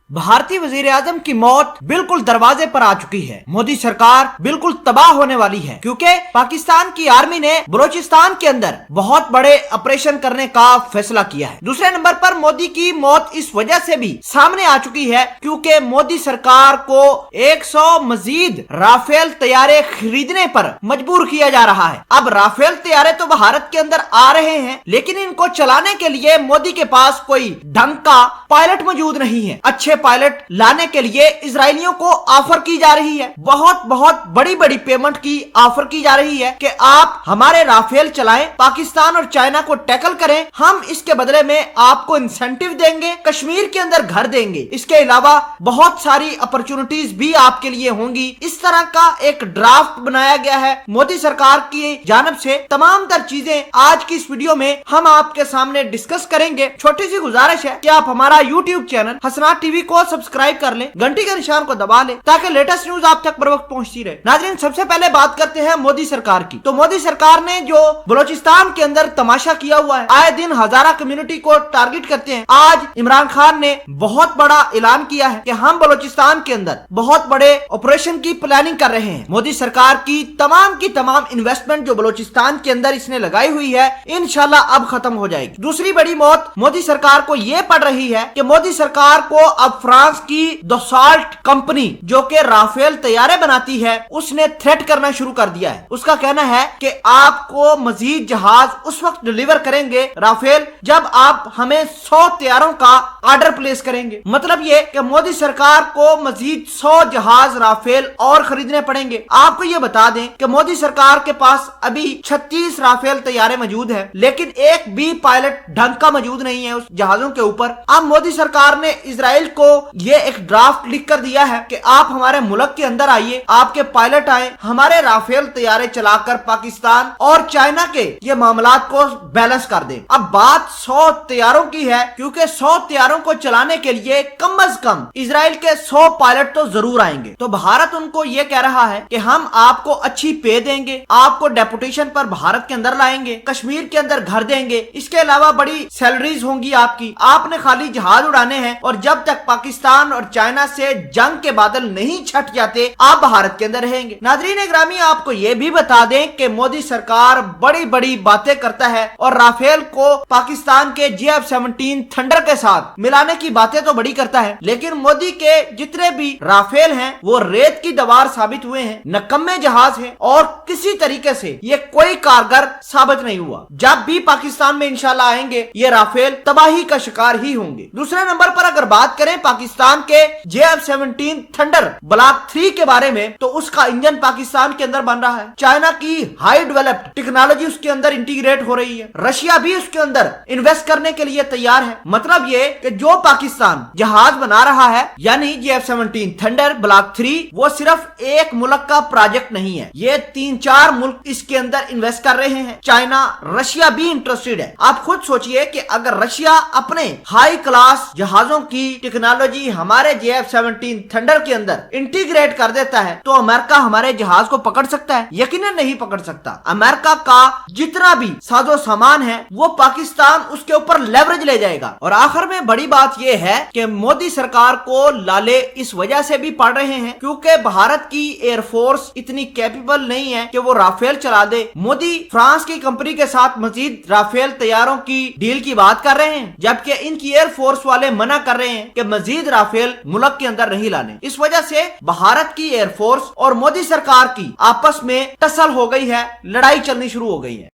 भारतीय वजीर आजम की मौत बिल्कुल दरवाजे पर आ चुकी है। मोदी सरकार बिल्कुल तबाह होने वाली है क्योंकि पाकिस्तान की आर्मी ने बलोचिस्तान के अंदर बहुत बड़े ऑपरेशन करने का फैसला किया है। दूसरे नंबर पर मोदी की मौत इस वजह से भी सामने आ चुकी है क्योंकि मोदी सरकार को 100 मजीद राफेल तैयारे खरीदने पर मजबूर किया जा रहा है। अब राफेल तैयारे तो भारत के अंदर आ रहे हैं, लेकिन इनको चलाने के लिए मोदी के पास कोई ढंग का पायलट मौजूद नहीं है। अच्छे पायलट लाने के लिए इजरायलियों को ऑफर की जा रही है, बहुत बड़ी बड़ी पेमेंट की ऑफर की जा रही है कि आप हमारे राफेल चलाएं, पाकिस्तान और चाइना को टैकल करें, हम इसके बदले में आपको इंसेंटिव देंगे, कश्मीर के अंदर घर देंगे, इसके अलावा बहुत सारी अपॉर्चुनिटीज भी आपके लिए होंगी। इस तरह का एक ड्राफ्ट बनाया गया है मोदी सरकार की जानब से। तमाम तर चीजें आज की इस वीडियो में हम आपके सामने डिस्कस करेंगे। छोटी सी गुजारिश है कि आप हमारा यूट्यूब चैनल हसनात टीवी को सब्सक्राइब कर लें, घंटी के निशान को दबा लें ताकि लेटेस्ट न्यूज आप तक बर वक्त पहुंचती रहे। नाज़रीन, सबसे पहले बात करते हैं मोदी सरकार की। तो मोदी सरकार ने जो बलोचिस्तान के अंदर तमाशा किया हुआ है, आए दिन हजारा कम्युनिटी को टारगेट करते हैं। आज इमरान खान ने बहुत बड़ा ऐलान किया है कि हम बलोचिस्तान के अंदर बहुत बड़े ऑपरेशन की प्लानिंग कर रहे हैं। मोदी सरकार की तमाम इन्वेस्टमेंट जो बलोचिस्तान के अंदर इसने लगाई हुई है, इंशाल्लाह अब खत्म हो जाएगी। दूसरी बड़ी मौत मोदी सरकार को यह पड़ रही है कि मोदी सरकार को अब फ्रांस की दसाल्ट कंपनी जो कि राफेल तैयारे बनाती है, उसने थ्रेट करना शुरू कर दिया है। उसका कहना है कि आपको मजीद जहाज उस वक्त डिलीवर करेंगे राफेल जब आप हमें 100 तैयारों का ऑर्डर प्लेस करेंगे। मतलब ये कि मोदी सरकार को मजीद 100 जहाज राफेल और खरीदने पड़ेंगे। आपको ये बता दें कि मोदी सरकार के पास अभी 36 राफेल तैयारे मौजूद है, लेकिन एक भी पायलट ढंग का मौजूद नहीं है उस जहाजों के ऊपर। अब मोदी सरकार ने इजराइल को ये एक ड्राफ्ट लिख कर दिया है कि आप हमारे मुल्क के अंदर आइए, आपके पायलट आए, हमारे राफेल तैयारे चलाकर पाकिस्तान और चाइना के ये मामलात को बैलेंस कर दें। अब बात 100 तैयारों की है क्योंकि 100 तैयारों को चलाने के लिए कम अज कम इजराइल के 100 पायलट तो जरूर आएंगे। तो भारत उनको ये कह रहा है कि हम आपको अच्छी पे देंगे, आपको डेपुटेशन पर भारत के अंदर लाएंगे, कश्मीर के अंदर घर देंगे, इसके अलावा बड़ी सैलरीज होंगी आपकी, आपने खाली जहाज उड़ाने हैं और जब तक पाकिस्तान और चाइना से जंग के बादल नहीं छट जाते आप भारत के अंदर रहेंगे। नाज़रीन ग्रामी, आपको ये भी बता दें कि मोदी सरकार बड़ी बातें करता है और राफेल को पाकिस्तान के JF-17 थंडर के साथ मिलाने की बातें तो बड़ी करता है, लेकिन मोदी के जितने भी राफेल हैं वो रेत की दीवार साबित हुए हैं, नकम्मे जहाज हैं और किसी तरीके से ये कोई कारगर साबित नहीं हुआ। जब भी पाकिस्तान में इंशाल्लाह आएंगे ये राफेल तबाही का शिकार ही होंगे। दूसरे नंबर पर अगर बात करें पाकिस्तान के JF-17 थंडर ब्लॉक 3 के बारे में, तो उसका इंजन पाकिस्तान के अंदर बन रहा है। चाइना की हाई डेवलप्ड टेक्नोलॉजी उसके अंदर इंटीग्रेट हो रही है। रशिया भी उसके अंदर इन्वेस्ट करने के लिए तैयार है। मतलब ये कि जो पाकिस्तान जहाज बना रहा है यानी JF-17 थंडर ब्लॉक 3, वो सिर्फ एक मुल्क का प्रोजेक्ट नहीं है, ये 3-4 मुल्क इसके अंदर इन्वेस्ट कर रहे हैं। चाइना, रशिया भी इंटरेस्टेड है। आप खुद सोचिए कि अगर रशिया अपने हाई क्लास जहाजों की टेक्नोलॉजी हमारे JF-17 थंडर के अंदर इंटीग्रेट कर देता है तो अमेरिका हमारे जहाज को पकड़ सकता है? यकीनन नहीं पकड़ सकता। अमेरिका का जितना भी साजो सामान है वो पाकिस्तान उसके ऊपर लेवरेज ले जाएगा। और आखिर में बड़ी बात यह है कि मोदी सरकार को लाले इस वजह से भी पड़ रहे हैं क्योंकि भारत की एयरफोर्स इतनी कैपेबल नहीं है कि वो राफेल चला दे। मोदी फ्रांस की कंपनी के साथ मजीद राफेल तैयारों की डील की बात कर रहे हैं, जबकि इनकी एयरफोर्स वाले मना कर रहे हैं कि मजीद राफेल मुल्क के अंदर नहीं लाने। इस वजह से भारत की एयरफोर्स और मोदी सरकार की आपस में टसल हो गई है, लड़ाई चलनी शुरू हो गई है।